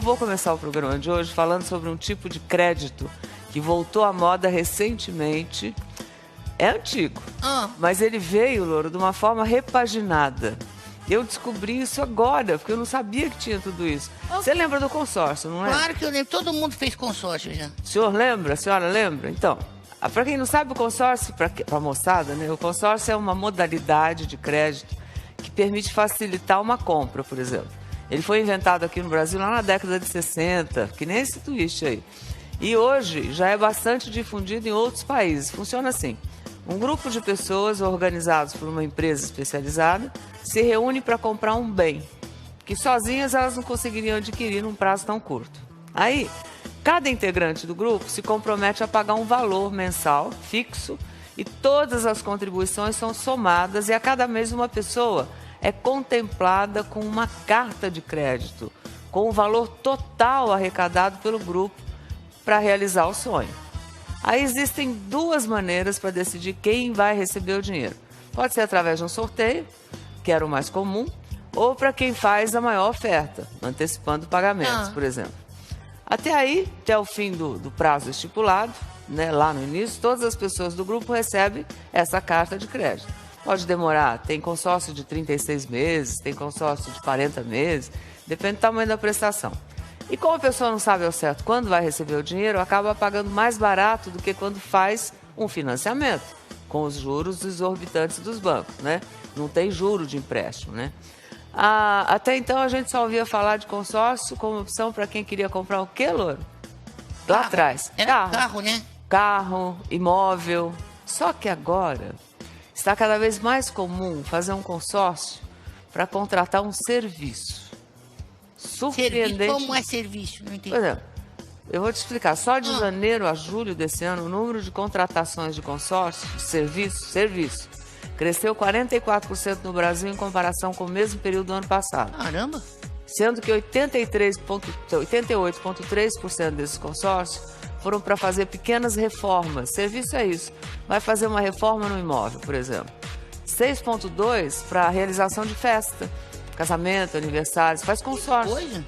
vou começar o programa de hoje falando sobre um tipo de crédito que voltou à moda recentemente. É antigo, mas ele veio, Louro, de uma forma repaginada. Eu descobri isso agora, porque eu não sabia que tinha tudo isso. Você lembra do consórcio, não é? Claro que eu lembro, todo mundo fez consórcio já. O senhor lembra? A senhora lembra? Então, para quem não sabe, o consórcio, para a moçada, né? O consórcio é uma modalidade de crédito que permite facilitar uma compra, por exemplo. Ele foi inventado aqui no Brasil lá na década de 60, que nem esse twist aí. E hoje já é bastante difundido em outros países. Funciona assim. Um grupo de pessoas organizados por uma empresa especializada se reúne para comprar um bem que sozinhas elas não conseguiriam adquirir num prazo tão curto. Aí, cada integrante do grupo se compromete a pagar um valor mensal fixo e todas as contribuições são somadas e a cada mês uma pessoa é contemplada com uma carta de crédito com o valor total arrecadado pelo grupo para realizar o sonho. Aí existem duas maneiras para decidir quem vai receber o dinheiro. Pode ser através de um sorteio, que era o mais comum, ou para quem faz a maior oferta, antecipando pagamentos, por exemplo. Até aí, até o fim do prazo estipulado, né, lá no início, todas as pessoas do grupo recebem essa carta de crédito. Pode demorar, tem consórcio de 36 meses, tem consórcio de 40 meses, depende do tamanho da prestação. E como a pessoa não sabe ao certo quando vai receber o dinheiro, acaba pagando mais barato do que quando faz um financiamento, com os juros exorbitantes dos bancos, né? Não tem juro de empréstimo, né? Até então a gente só ouvia falar de consórcio como opção para quem queria comprar o quê, Louro? Lá atrás. Carro, né? Carro, imóvel. Só que agora está cada vez mais comum fazer um consórcio para contratar um serviço. Surpreendente. Como é serviço? Não entendi. Por exemplo, eu vou te explicar. Só de janeiro a julho desse ano, o número de contratações de consórcio, de serviço, cresceu 44% no Brasil em comparação com o mesmo período do ano passado. Caramba! Sendo que 88,3% desses consórcios foram para fazer pequenas reformas. Serviço é isso. Vai fazer uma reforma no imóvel, por exemplo. 6,2% para a realização de festa. Casamento, aniversários, faz consórcio.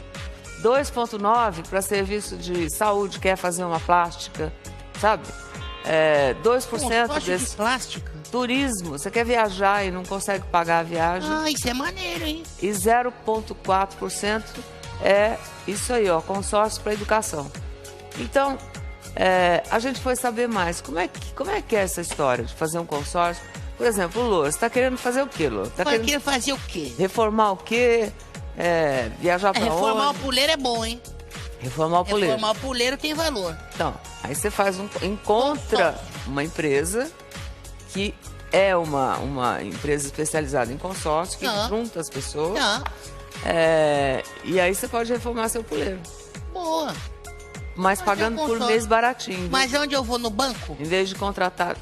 2,9% para serviço de saúde, quer fazer uma plástica, sabe? 2% desse... de plástica? Turismo, você quer viajar e não consegue pagar a viagem. Isso é maneiro, hein? E 0,4% é isso aí, ó, consórcio para educação. Então, a gente foi saber mais. Como é que é essa história de fazer um consórcio? Por exemplo, o Lô, você está querendo fazer o quê, Lô? Querendo fazer o quê? Reformar o quê? Viajar para onde? Reformar o puleiro é bom, hein? Reformar o puleiro. Reformar o puleiro tem valor. Então, aí você encontra uma empresa que é uma empresa especializada em consórcio, que junta as pessoas. E aí você pode reformar seu puleiro. Boa. Mas pagando por mês baratinho. Mas onde eu vou? No banco? Em vez de contratar...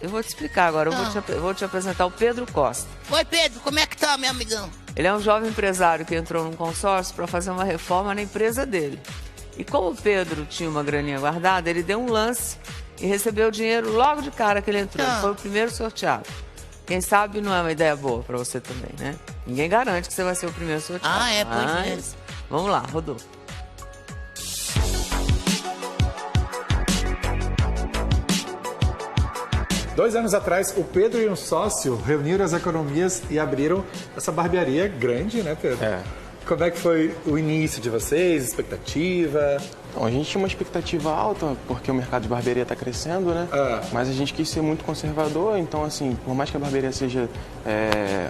Eu vou te explicar agora, eu vou te apresentar o Pedro Costa. Oi, Pedro, como é que tá, meu amigão? Ele é um jovem empresário que entrou num consórcio para fazer uma reforma na empresa dele. E como o Pedro tinha uma graninha guardada, ele deu um lance e recebeu o dinheiro logo de cara que ele entrou. Ele foi o primeiro sorteado. Quem sabe não é uma ideia boa para você também, né? Ninguém garante que você vai ser o primeiro sorteado. Pois é. Vamos lá, rodou. Dois anos atrás, o Pedro e um sócio reuniram as economias e abriram essa barbearia grande, né, Pedro? Como é que foi o início de vocês, expectativa? Então, a gente tinha uma expectativa alta, porque o mercado de barbearia está crescendo, né? Mas a gente quis ser muito conservador, então, assim, por mais que a barbearia seja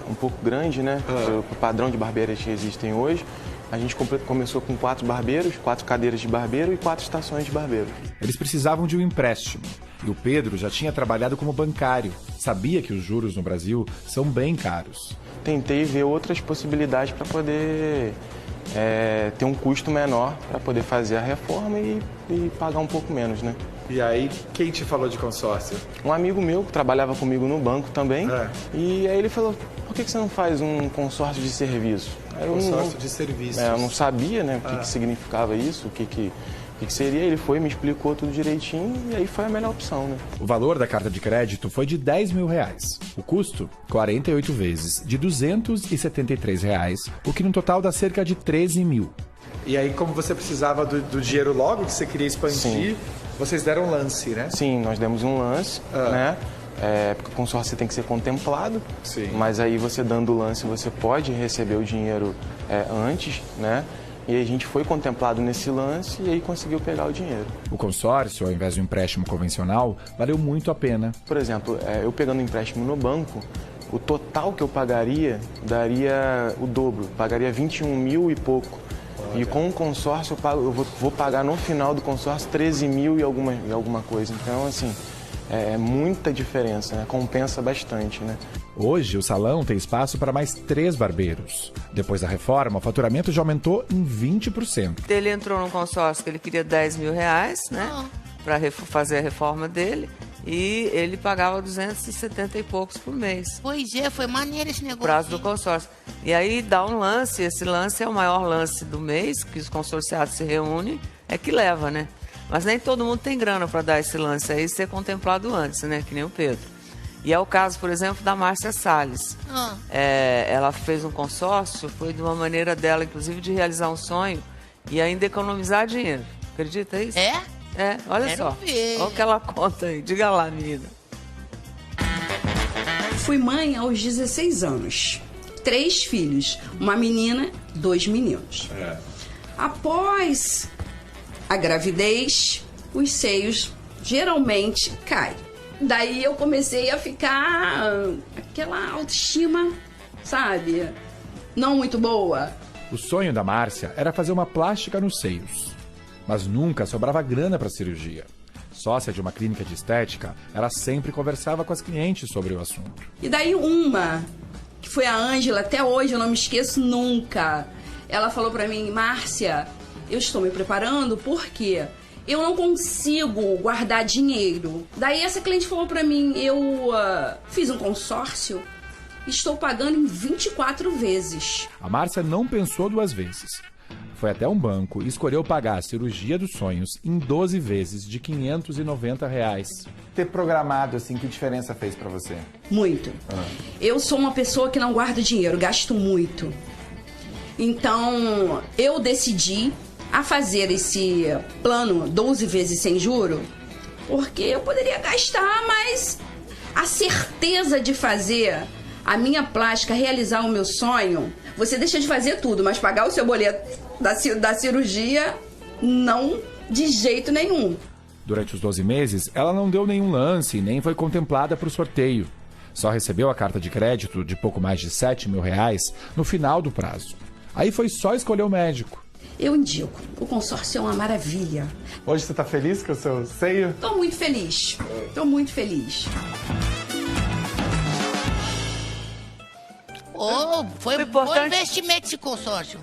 um pouco grande, né? O padrão de barbearias que existem hoje, a gente começou com 4 barbeiros, 4 cadeiras de barbeiro e 4 estações de barbeiro. Eles precisavam de um empréstimo. E o Pedro já tinha trabalhado como bancário. Sabia que os juros no Brasil são bem caros. Tentei ver outras possibilidades para poder ter um custo menor para poder fazer a reforma e pagar um pouco menos, né? E aí, quem te falou de consórcio? Um amigo meu que trabalhava comigo no banco também. E aí ele falou, por que você não faz um consórcio de serviço? Consórcio de serviços. Eu não sabia, né, o que significava isso, o que seria. Ele foi, me explicou tudo direitinho e aí foi a melhor opção, né? O valor da carta de crédito foi de R$10 mil. O custo, 48 vezes, de R$273, o que no total dá cerca de 13 mil. E aí, como você precisava do dinheiro logo, que você queria expandir, vocês deram um lance, né? Sim, nós demos um lance, né? Porque o consórcio tem que ser contemplado, mas aí você dando o lance, você pode receber o dinheiro antes, né? E a gente foi contemplado nesse lance e aí conseguiu pegar o dinheiro. O consórcio, ao invés do empréstimo convencional, valeu muito a pena. Por exemplo, eu pegando um empréstimo no banco, o total que eu pagaria daria o dobro, pagaria 21 mil e pouco. Olha. E com o consórcio eu vou pagar no final do consórcio 13 mil e alguma coisa. Então, assim, é muita diferença, né? Compensa bastante, né? Hoje, o salão tem espaço para mais 3 barbeiros. Depois da reforma, o faturamento já aumentou em 20%. Ele entrou num consórcio que ele queria 10 mil reais, né? Para fazer a reforma dele. E ele pagava 270 e poucos por mês. Pois é, foi maneiro esse negócio. Prazo do consórcio. E aí dá um lance, esse lance é o maior lance do mês, que os consorciados se reúnem, é que leva, né? Mas nem todo mundo tem grana para dar esse lance aí e ser contemplado antes, né? Que nem o Pedro. E é o caso, por exemplo, da Márcia Salles. Ela fez um consórcio, foi de uma maneira dela, inclusive, de realizar um sonho e ainda economizar dinheiro. Acredita isso? Olha só. Olha o que ela conta aí. Diga lá, menina. Fui mãe aos 16 anos. 3 filhos. Uma menina, 2 meninos. Após a gravidez, os seios geralmente caem. Daí eu comecei a ficar aquela autoestima, sabe? Não muito boa. O sonho da Márcia era fazer uma plástica nos seios. Mas nunca sobrava grana para a cirurgia. Sócia de uma clínica de estética, ela sempre conversava com as clientes sobre o assunto. E daí uma, que foi a Ângela, até hoje eu não me esqueço nunca. Ela falou para mim, Márcia, eu estou me preparando porque eu não consigo guardar dinheiro. Daí essa cliente falou para mim, eu fiz um consórcio, estou pagando em 24 vezes. A Márcia não pensou 2 vezes. Foi até um banco e escolheu pagar a cirurgia dos sonhos em 12 vezes de R$590. Ter programado, assim, que diferença fez pra você? Muito. Eu sou uma pessoa que não guarda dinheiro, gasto muito. Então, eu decidi a fazer esse plano 12 vezes sem juro, porque eu poderia gastar, mas a certeza de fazer a minha plástica, realizar o meu sonho, você deixa de fazer tudo, mas pagar o seu boleto da cirurgia, não de jeito nenhum. Durante os 12 meses, ela não deu nenhum lance e nem foi contemplada para o sorteio. Só recebeu a carta de crédito de pouco mais de R$7 mil no final do prazo. Aí foi só escolher o médico. Eu indico. O consórcio é uma maravilha. Hoje você tá feliz com o seu seio? Tô muito feliz. Tô muito feliz. Foi bom investimento esse consórcio.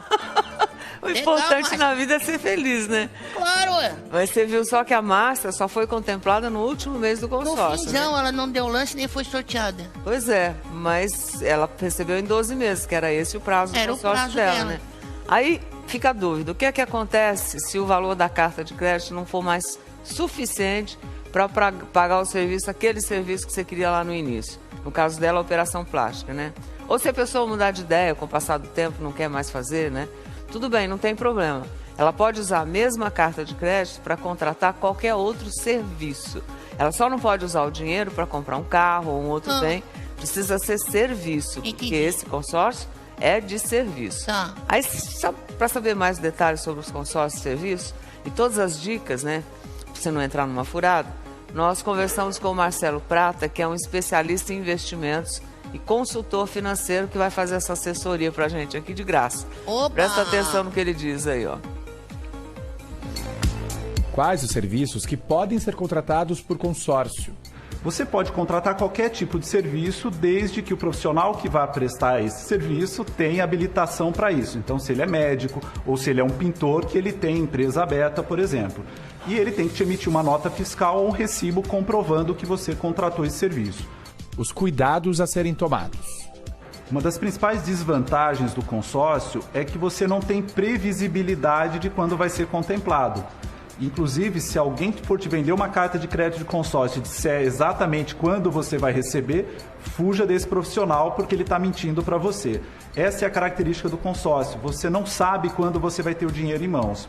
O importante na vida é ser feliz, né? Claro, Mas você viu só que a Márcia só foi contemplada no último mês do consórcio. Não, ela não deu lance nem foi sorteada. Pois é, mas ela recebeu em 12 meses, que era esse o prazo do consórcio dela, né? Aí fica a dúvida, o que é que acontece se o valor da carta de crédito não for mais suficiente para pagar o serviço, aquele serviço que você queria lá no início? No caso dela, a operação plástica, né? Ou se a pessoa mudar de ideia com o passar do tempo, não quer mais fazer, né? Tudo bem, não tem problema. Ela pode usar a mesma carta de crédito para contratar qualquer outro serviço. Ela só não pode usar o dinheiro para comprar um carro ou um outro bem. Precisa ser serviço, porque esse consórcio é de serviço. Aí, para saber mais detalhes sobre os consórcios de serviço e todas as dicas, né, para você não entrar numa furada, nós conversamos com o Marcelo Prata, que é um especialista em investimentos e consultor financeiro, que vai fazer essa assessoria pra gente aqui de graça. Presta atenção no que ele diz aí, ó. Quais os serviços que podem ser contratados por consórcio? Você pode contratar qualquer tipo de serviço, desde que o profissional que vai prestar esse serviço tenha habilitação para isso. Então, se ele é médico ou se ele é um pintor, que ele tem empresa aberta, por exemplo. E ele tem que te emitir uma nota fiscal ou um recibo comprovando que você contratou esse serviço. Os cuidados a serem tomados. Uma das principais desvantagens do consórcio é que você não tem previsibilidade de quando vai ser contemplado. Inclusive, se alguém for te vender uma carta de crédito de consórcio e disser exatamente quando você vai receber, fuja desse profissional porque ele está mentindo para você. Essa é a característica do consórcio. Você não sabe quando você vai ter o dinheiro em mãos.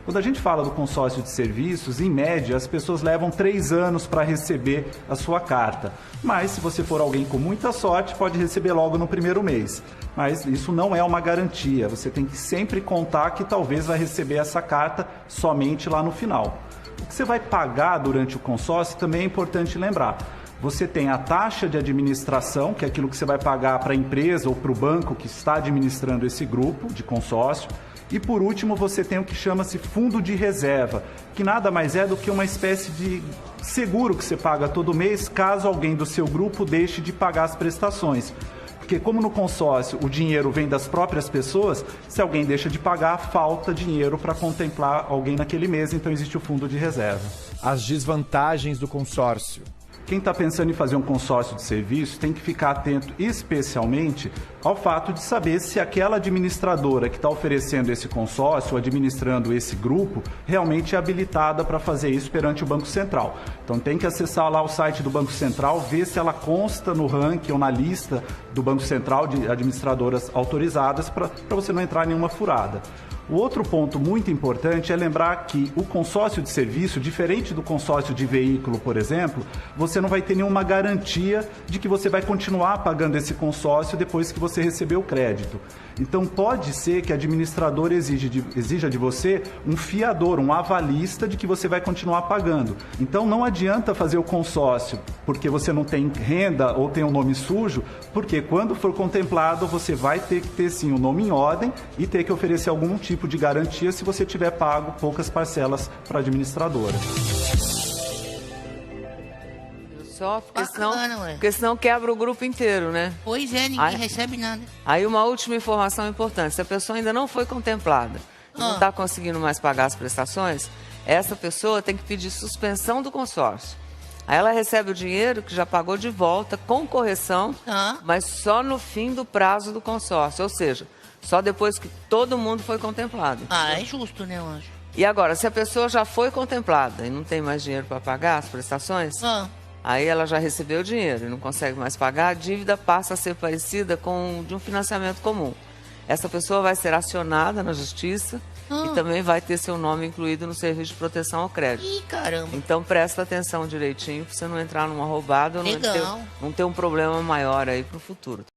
Quando a gente fala do consórcio de serviços, em média, as pessoas levam 3 anos para receber a sua carta. Mas, se você for alguém com muita sorte, pode receber logo no primeiro mês. Mas isso não é uma garantia. Você tem que sempre contar que talvez vai receber essa carta somente lá no final. O que você vai pagar durante o consórcio também é importante lembrar. Você tem a taxa de administração, que é aquilo que você vai pagar para a empresa ou para o banco que está administrando esse grupo de consórcio. E por último, você tem o que chama-se fundo de reserva, que nada mais é do que uma espécie de seguro que você paga todo mês, caso alguém do seu grupo deixe de pagar as prestações. Porque como no consórcio o dinheiro vem das próprias pessoas, se alguém deixa de pagar, falta dinheiro para contemplar alguém naquele mês, então existe o fundo de reserva. As desvantagens do consórcio. Quem está pensando em fazer um consórcio de serviço tem que ficar atento especialmente ao fato de saber se aquela administradora que está oferecendo esse consórcio, administrando esse grupo, realmente é habilitada para fazer isso perante o Banco Central. Então tem que acessar lá o site do Banco Central, ver se ela consta no ranking ou na lista do Banco Central de administradoras autorizadas para você não entrar em nenhuma furada. O outro ponto muito importante é lembrar que o consórcio de serviço, diferente do consórcio de veículo, por exemplo, você não vai ter nenhuma garantia de que você vai continuar pagando esse consórcio depois que você receber o crédito. Então pode ser que a administradora exija de você um fiador, um avalista de que você vai continuar pagando. Então não adianta fazer o consórcio porque você não tem renda ou tem um nome sujo, porque quando for contemplado você vai ter que ter sim o nome em ordem e ter que oferecer algum tipo de garantia se você tiver pago poucas parcelas para a administradora. Só porque senão quebra o grupo inteiro, né? Pois é, ninguém recebe nada. Aí uma última informação importante, se a pessoa ainda não foi contemplada, não está conseguindo mais pagar as prestações, essa pessoa tem que pedir suspensão do consórcio. Aí ela recebe o dinheiro que já pagou de volta, com correção, mas só no fim do prazo do consórcio, ou seja, só depois que todo mundo foi contemplado. É justo, né, Anjo? E agora, se a pessoa já foi contemplada e não tem mais dinheiro para pagar as prestações... Aí ela já recebeu o dinheiro e não consegue mais pagar, a dívida passa a ser parecida com de um financiamento comum. Essa pessoa vai ser acionada na justiça e também vai ter seu nome incluído no serviço de proteção ao crédito. Ih, caramba! Então presta atenção direitinho para você não entrar numa roubada ou não ter um problema maior aí para o futuro.